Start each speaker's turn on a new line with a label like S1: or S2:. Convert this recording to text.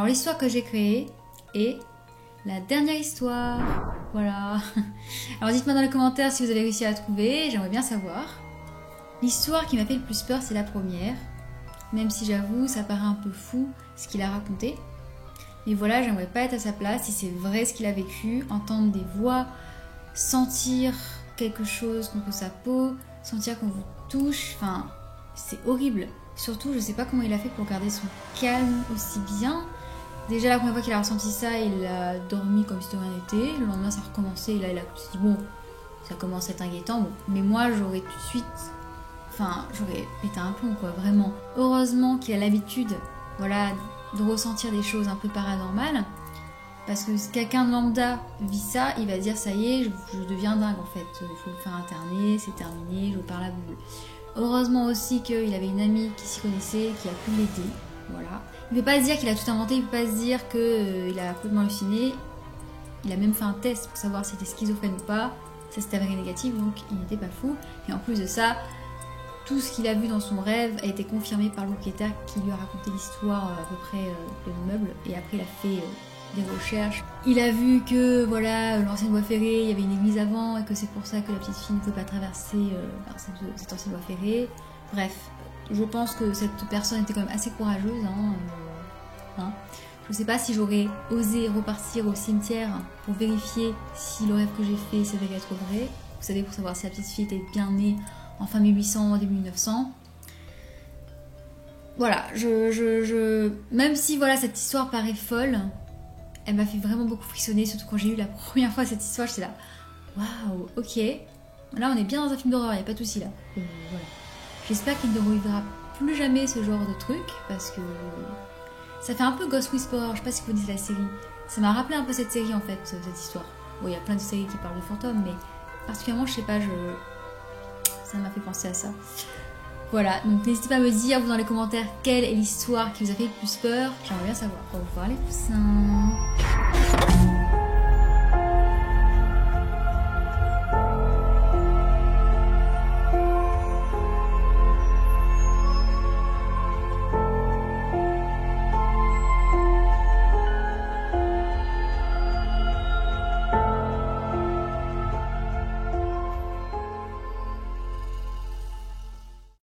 S1: Alors l'histoire que j'ai créée est la dernière histoire. Voilà. Alors dites-moi dans les commentaires si vous avez réussi à la trouver, j'aimerais bien savoir. L'histoire qui m'a fait le plus peur, c'est la première. Même si j'avoue, ça paraît un peu fou ce qu'il a raconté. Mais voilà, j'aimerais pas être à sa place si c'est vrai ce qu'il a vécu, entendre des voix, sentir quelque chose contre sa peau, sentir qu'on vous touche, enfin, c'est horrible. Surtout, je sais pas comment il a fait pour garder son calme aussi bien. Déjà, la première fois qu'il a ressenti ça, il a dormi comme si de rien n'était. Le lendemain, ça a recommencé et là, il s'est dit, bon, ça commence à être inquiétant. Bon. Mais moi, j'aurais tout de suite... Enfin, j'aurais pété un plomb, quoi, vraiment. Heureusement qu'il a l'habitude, voilà, de ressentir des choses un peu paranormales. Parce que si quelqu'un de lambda vit ça, il va dire, ça y est, je deviens dingue, en fait. Il faut le faire interner, c'est terminé, je parle à vous. Heureusement aussi qu'il avait une amie qui s'y connaissait, qui a pu l'aider, voilà. Il ne peut pas se dire qu'il a tout inventé, il ne peut pas se dire qu'il a complètement halluciné. Il a même fait un test pour savoir s'il était schizophrène ou pas. Ça s'est avéré négatif, donc il n'était pas fou. Et en plus de ça, tout ce qu'il a vu dans son rêve a été confirmé par le propriétaire qui lui a raconté l'histoire à peu près de l'immeuble. Et après, il a fait des recherches. Il a vu que voilà, l'ancienne voie ferrée, il y avait une église avant et que c'est pour ça que la petite fille ne pouvait pas traverser cette ancienne voie ferrée. Bref, je pense que cette personne était quand même assez courageuse. Je ne sais pas si j'aurais osé repartir au cimetière pour vérifier si le rêve que j'ai fait s'avérait être vrai. Vous savez, pour savoir si la petite fille était bien née en fin 1800 ou début 1900. Voilà, même si voilà, cette histoire paraît folle, elle m'a fait vraiment beaucoup frissonner, surtout quand j'ai eu la première fois cette histoire, j'étais là, waouh, ok. Là, on est bien dans un film d'horreur, il n'y a pas de souci là. Voilà. J'espère qu'il ne revivra plus jamais ce genre de truc, parce que ça fait un peu Ghost Whisperer, je sais pas si vous connaissez la série. Ça m'a rappelé un peu cette série en fait, cette histoire. Bon, il y a plein de séries qui parlent de fantômes, mais particulièrement, je sais pas, ça m'a fait penser à ça. Voilà, donc n'hésitez pas à me dire, vous dans les commentaires, quelle est l'histoire qui vous a fait le plus peur. J'aimerais bien savoir. Au revoir les poussins.